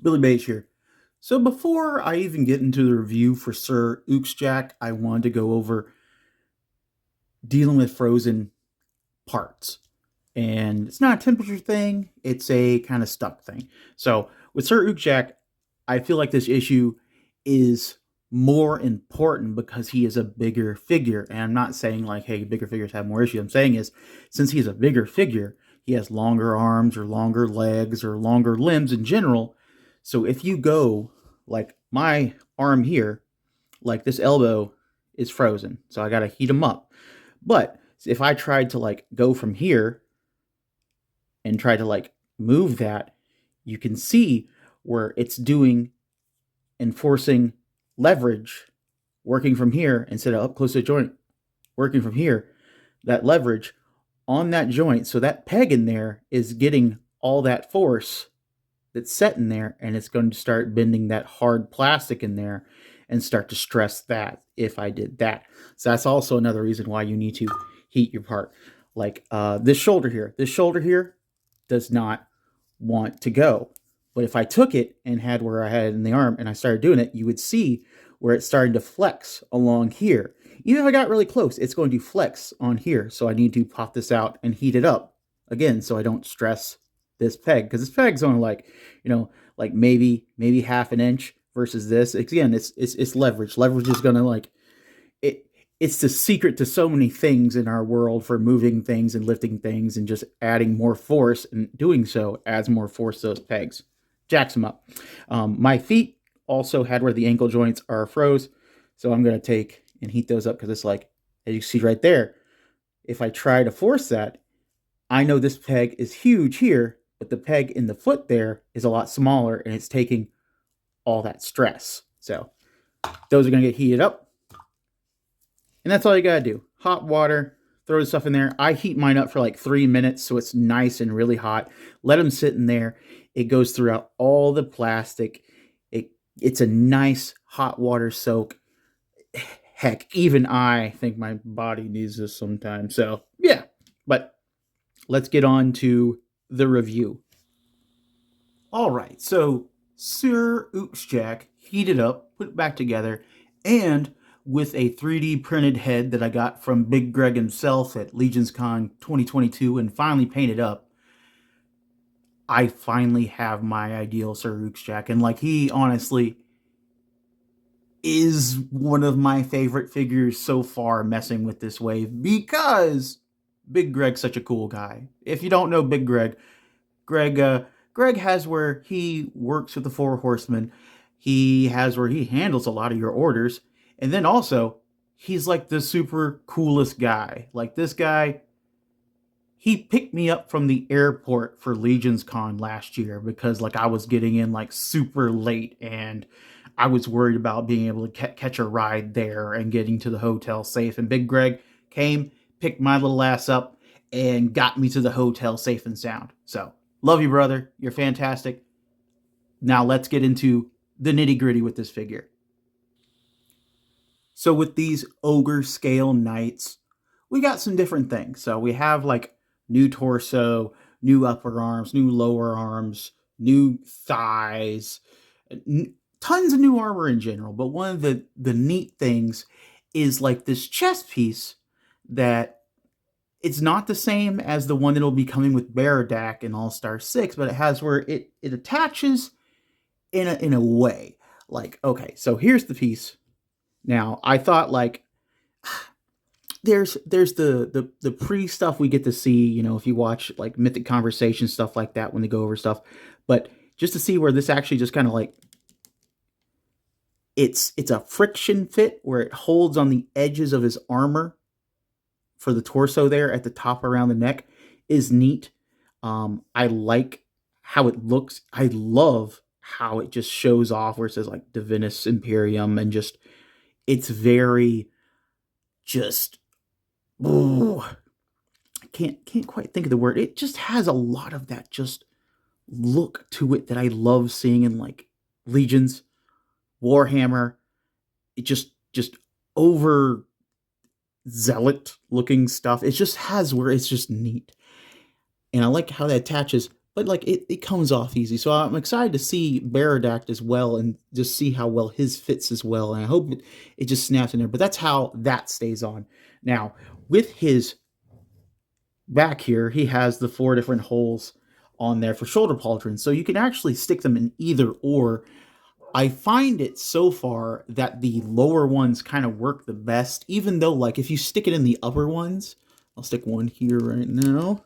Billy Beige here. So before I even get into the review for Sir Ucczajk, I wanted to go over dealing with frozen parts. And it's not a temperature thing, it's a kind of stuck thing. So with Sir Ucczajk, I feel like this issue is more important because he is a bigger figure. And I'm not saying like, hey, bigger figures have more issues. I'm saying is since he's a bigger figure, he has longer arms or longer legs or longer limbs in general. So if you go like my arm here, like this elbow is frozen. So I got to heat him up. But if I tried to like go from here and try to like move that, you can see where it's doing enforcing leverage working from here instead of up close to the joint working from here, that leverage on that joint. So that peg in there is getting all that force that's set in there, and it's going to start bending that hard plastic in there and start to stress that if I did that. So that's also another reason why you need to heat your part. Like this shoulder here does not want to go. But if I took it and had where I had it in the arm and I started doing it, you would see where it's starting to flex along here. Even if I got really close, it's going to flex on here. So I need to pop this out and heat it up again so I don't stress this peg. Because this peg's only like, like maybe half an inch versus this. Again, it's leverage. Leverage is going to like, it's the secret to so many things in our world for moving things and lifting things and just adding more force, and doing so adds more force to those pegs. Jacks them up. My feet also had where the ankle joints are froze. So I'm going to take and heat those up because it's like, as you see right there, if I try to force that, I know this peg is huge here, but the peg in the foot there is a lot smaller and it's taking all that stress. So those are going to get heated up. And that's all you got to do. Hot water, throw the stuff in there. I heat mine up for like 3 minutes so it's nice and really hot. Let them sit in there. It goes throughout all the plastic. It's a nice hot water soak. Heck, even I think my body needs this sometimes. So, yeah. But let's get on to the review. All right. So, Sir Ucczajk heated up, put it back together, and with a 3D printed head that I got from Big Greg himself at Legions Con 2022 and finally painted up, I finally have my ideal Sir Ucczajk. And like, he honestly is one of my favorite figures so far messing with this wave because Big Greg's such a cool guy. If you don't know Big Greg, Greg has where he works with the Four Horsemen. He has where he handles a lot of your orders. And then also, he's like the super coolest guy. Like this guy, he picked me up from the airport for Legions Con last year because like I was getting in like super late and I was worried about being able to catch a ride there and getting to the hotel safe. And Big Greg came, picked my little ass up, and got me to the hotel safe and sound. So, love you, brother. You're fantastic. Now let's get into the nitty gritty with this figure. So with these ogre scale knights, we got some different things. So we have like new torso, new upper arms, new lower arms, new thighs, tons of new armor in general. But one of the neat things is like this chest piece that it's not the same as the one that'll be coming with Baradak in All-Star 6, but it has where it attaches in a way. Like, okay, so here's the piece. Now, I thought like there's the pre stuff we get to see, if you watch like Mythic Conversation stuff like that when they go over stuff, but just to see where this actually just kind of like it's a friction fit where it holds on the edges of his armor for the torso there at the top around the neck is neat. I like how it looks. I love how it just shows off where it says like Divinus Imperium and just it's very just I can't quite think of the word. It just has a lot of that just look to it that I love seeing in like Legions, Warhammer. It just over zealot looking stuff. It just has where it's just neat. And I like how that attaches, but like it comes off easy. So I'm excited to see Baradact as well and just see how well his fits as well. And I hope it just snaps in there. But that's how that stays on. Now, with his back here, he has the 4 different holes on there for shoulder pauldrons. So you can actually stick them in either or. I find it so far that the lower ones kind of work the best, even though, like, if you stick it in the upper ones, I'll stick one here right now,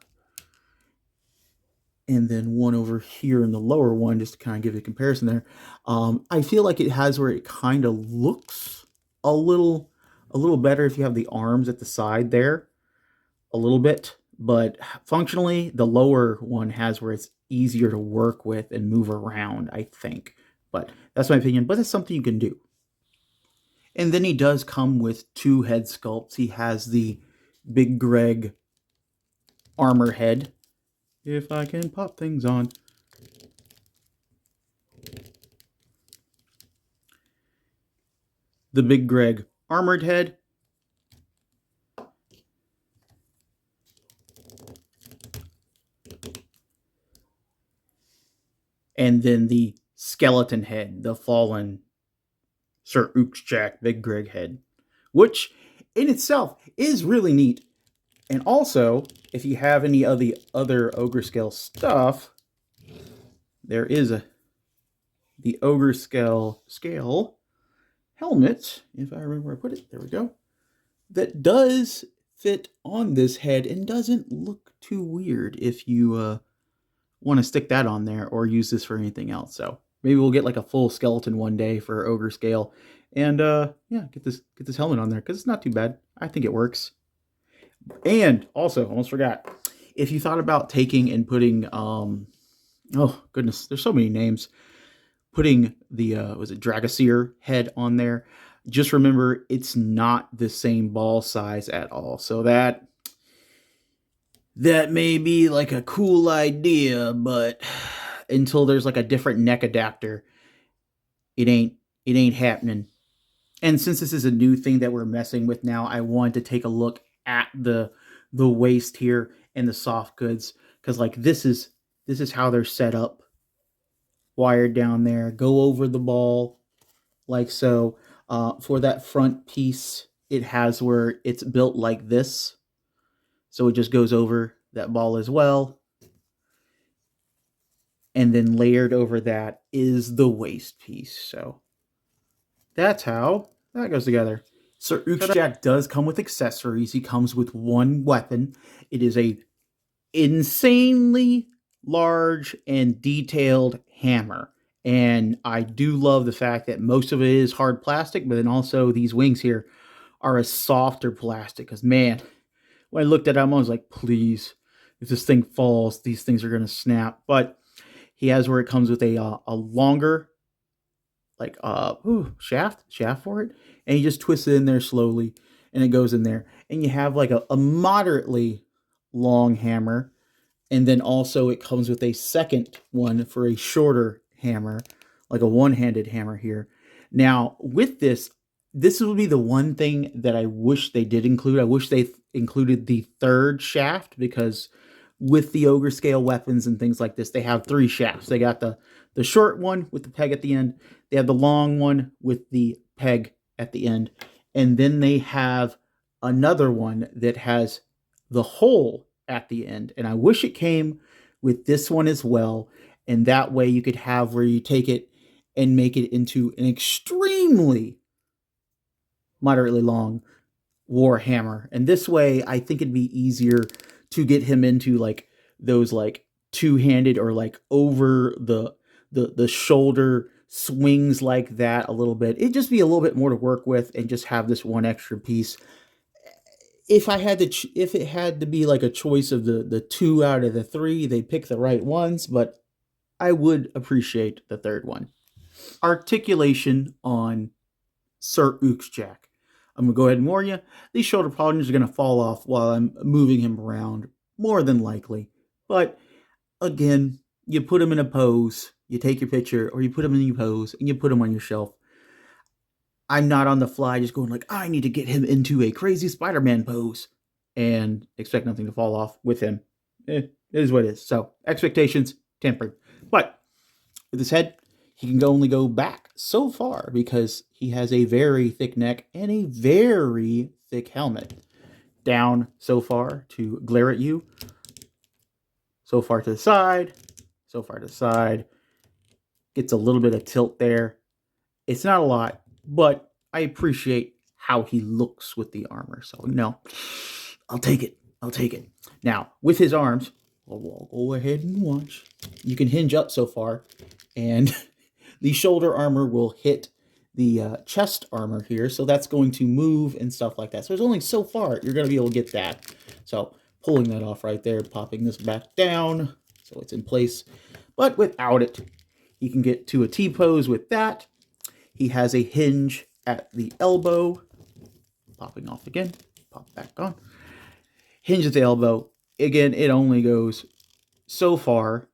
and then one over here in the lower one, just to kind of give you a comparison there. I feel like it has where it kind of looks a little better if you have the arms at the side there, a little bit, but functionally, the lower one has where it's easier to work with and move around, I think. But that's my opinion, but it's something you can do. And then he does come with 2 head sculpts. He has the Big Greg armor head. If I can pop things on. The Big Greg armored head. And then the skeleton head, the fallen Sir Ucczajk Big Greg head, which in itself is really neat. And also, if you have any of the other Ogre Scale stuff, there is the Ogre Scale helmet, if I remember where I put it, there we go, that does fit on this head and doesn't look too weird if you want to stick that on there or use this for anything else. So maybe we'll get like a full skeleton one day for Ogre Scale, and yeah, get this helmet on there because it's not too bad. I think it works. And also, almost forgot, if you thought about taking and putting, oh goodness, there's so many names, putting the, was it Dragoseer head on there, just remember it's not the same ball size at all. So that may be like a cool idea, but until there's like a different neck adapter, it ain't happening. And since this is a new thing that we're messing with now, I wanted to take a look at the waist here and the soft goods, because like this is how they're set up, wired down there, go over the ball like so. For that front piece, it has where it's built like this, so it just goes over that ball as well. And then layered over that is the waist piece. So that's how that goes together. Sir Ucczajk does come with accessories. He comes with 1 weapon. It is a insanely large and detailed hammer. And I do love the fact that most of it is hard plastic, but then also these wings here are a softer plastic. Because man, when I looked at them, I was like, please, if this thing falls, these things are going to snap. But he has where it comes with a longer, like shaft for it, and you just twist it in there slowly, and it goes in there, and you have like a moderately long hammer, and then also it comes with a second one for a shorter hammer, like a one-handed hammer here. Now with this would be the one thing that I wish they did include. I wish they included the 3rd shaft, because with the Ogre Scale weapons and things like this, they have 3 shafts. They got the short one with the peg at the end. They have the long one with the peg at the end. And then they have another one that has the hole at the end. And I wish it came with this one as well. And that way you could have where you take it and make it into an extremely moderately long war hammer. And this way, I think it'd be easier to get him into like those like 2-handed or like over the shoulder swings like that a little bit. It'd just be a little bit more to work with, and just have this 1 extra piece. If it had to be like a choice of the 2 out of the 3, they pick the right ones, but I would appreciate the 3rd one. Articulation on Sir Ucczajk. I'm going to go ahead and warn you, these shoulder pauldrons are going to fall off while I'm moving him around, more than likely. But again, you put him in a pose, you take your picture, or you put him in your pose, and you put him on your shelf. I'm not on the fly just going like, I need to get him into a crazy Spider-Man pose and expect nothing to fall off with him. It is what it is. So, expectations, tempered. But with his head, he can only go back so far because he has a very thick neck and a very thick helmet. Down so far to glare at you. So far to the side. So far to the side. Gets a little bit of tilt there. It's not a lot, but I appreciate how he looks with the armor. So, I'll take it. I'll take it. Now, with his arms, I'll go ahead and watch. You can hinge up so far, and the shoulder armor will hit the chest armor here, so that's going to move and stuff like that. So there's only so far you're going to be able to get that. So pulling that off right there, popping this back down so it's in place. But without it, you can get to a T-pose with that. He has a hinge at the elbow. Popping off again. Pop back on. Hinge at the elbow. Again, it only goes so far.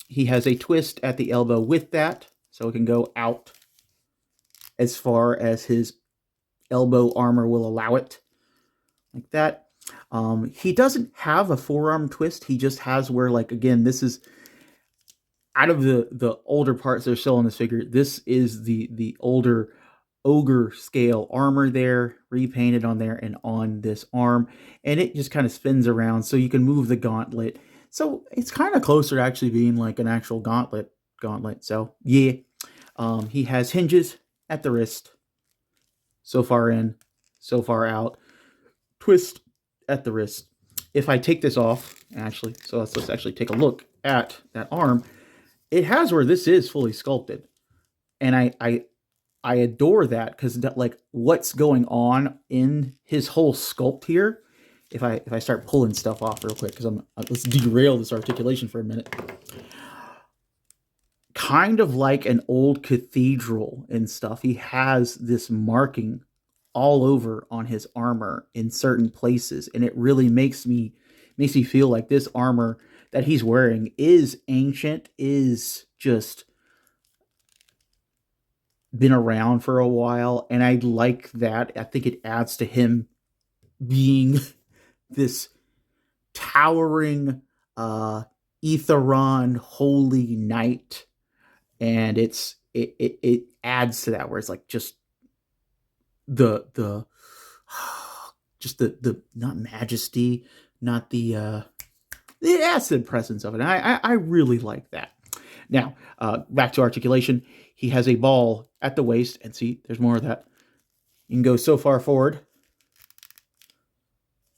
He has a twist at the elbow with that, so it can go out as far as his elbow armor will allow it. Like that. He doesn't have a forearm twist. He just has where, like, again, this is out of the older parts that are still in this figure. This is the older ogre scale armor there, repainted on there and on this arm, and it just kind of spins around so you can move the gauntlet. So it's kind of closer to actually being like an actual gauntlet. So yeah, he has hinges at the wrist, so far in, so far out, twist at the wrist. If I take this off, actually, so let's actually take a look at that arm. It has where this is fully sculpted, and I adore that because like what's going on in his whole sculpt here. If I start pulling stuff off real quick, because let's derail this articulation for a minute. Kind of like an old cathedral and stuff. He has this marking all over on his armor in certain places, and it really makes me feel like this armor that he's wearing is ancient, is just been around for a while, and I like that. I think it adds to him being this towering Etheron holy knight, and it adds to that where it's like just the not majesty, not the it adds to the presence of it. And I really like that. Now, back to articulation. He has a ball at the waist, and see, there's more of that. You can go so far forward,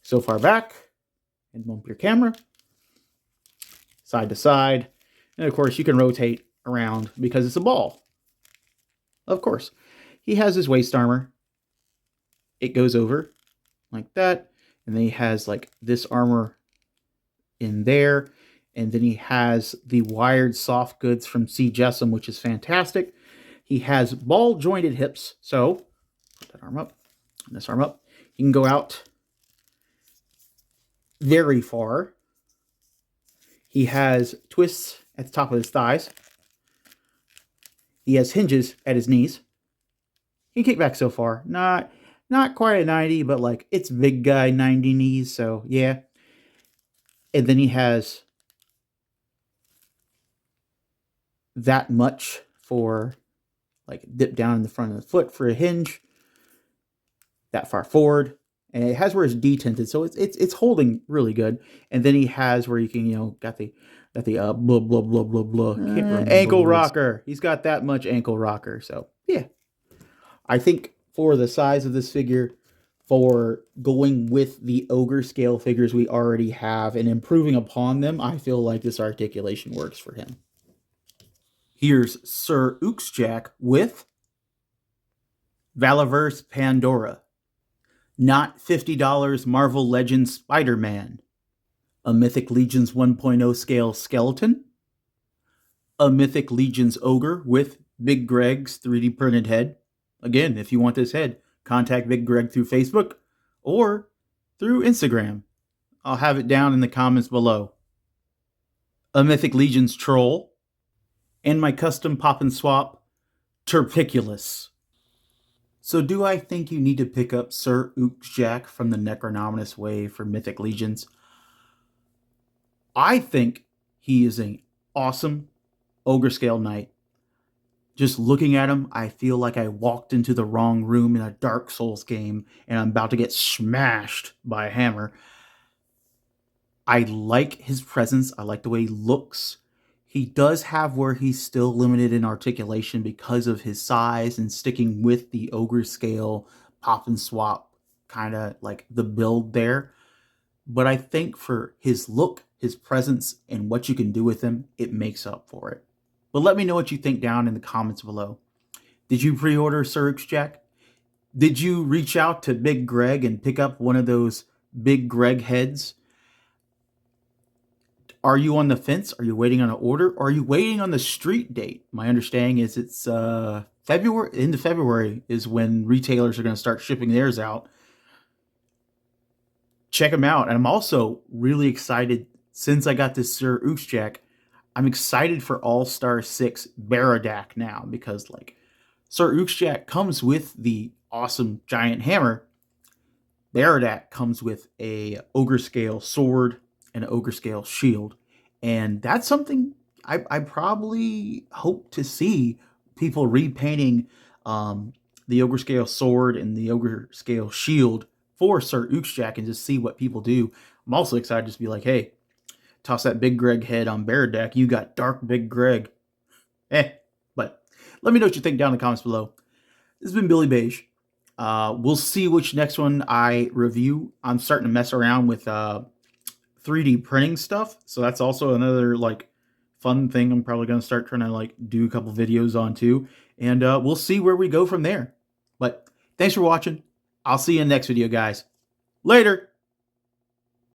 so far back, and bump your camera, side to side. And of course, you can rotate around because it's a ball. Of course. He has his waist armor. It goes over like that. And then he has like this armor in there. And then he has the wired soft goods from C. Jessam, which is fantastic. He has ball jointed hips. So, put that arm up and this arm up. You can go out very far. He has twists at the top of his thighs. He has hinges at his knees. He can kick back so far. Not quite a 90, but like it's big guy 90 knees. So, yeah. And then he has that much for like dip down in the front of the foot for a hinge, that far forward, and it has where it's detented, so it's holding really good. And then he has where you can got the blah blah blah blah blah ankle rocker. He's got that much ankle rocker. So yeah, I think for the size of this figure, for going with the ogre scale figures we already have and improving upon them, I feel like this articulation works for him. Here's Sir Ucczajk with Valaverse Pandora. Not $50 Marvel Legends Spider-Man. A Mythic Legions 1.0 scale skeleton. A Mythic Legions Ogre with Big Greg's 3D printed head. Again, if you want this head, contact Big Greg through Facebook or through Instagram. I'll have it down in the comments below. A Mythic Legions Troll. And my custom pop and swap, Terpiculus. So do I think you need to pick up Sir Ucczajk from the Necronominus wave for Mythic Legions? I think he is an awesome Ogre Scale Knight. Just looking at him, I feel like I walked into the wrong room in a Dark Souls game and I'm about to get smashed by a hammer. I like his presence. I like the way he looks. He does have where he's still limited in articulation because of his size and sticking with the Ogre Scale pop and swap kind of like the build there. But I think for his look, his presence, and what you can do with him, it makes up for it. But let me know what you think down in the comments below. Did you pre-order Sir Ucczajk? Did you reach out to Big Greg and pick up one of those Big Greg heads? Are you on the fence? Are you waiting on an order? Or are you waiting on the street date? My understanding is it's February, into February is when retailers are going to start shipping theirs out. Check them out. And I'm also really excited, since I got this Sir Ucczajk, I'm excited for All-Star 6 Baradak now, because like Sir Ucczajk comes with the awesome giant hammer. Baradak comes with a Ogre Scale sword and an Ogre Scale shield. And that's something I probably hope to see people repainting the Ogre Scale sword and the Ogre Scale shield for Sir Ucczajk and just see what people do. I'm also excited to just be like, hey, toss that Big Greg head on Baradak. You got Dark Big Greg. But let me know what you think down in the comments below. This has been Billy Beige. We'll see which next one I review. I'm starting to mess around with 3D printing stuff. So that's also another like fun thing I'm probably going to start trying to like do a couple videos on too. And we'll see where we go from there. But thanks for watching. I'll see you in the next video, guys. Later.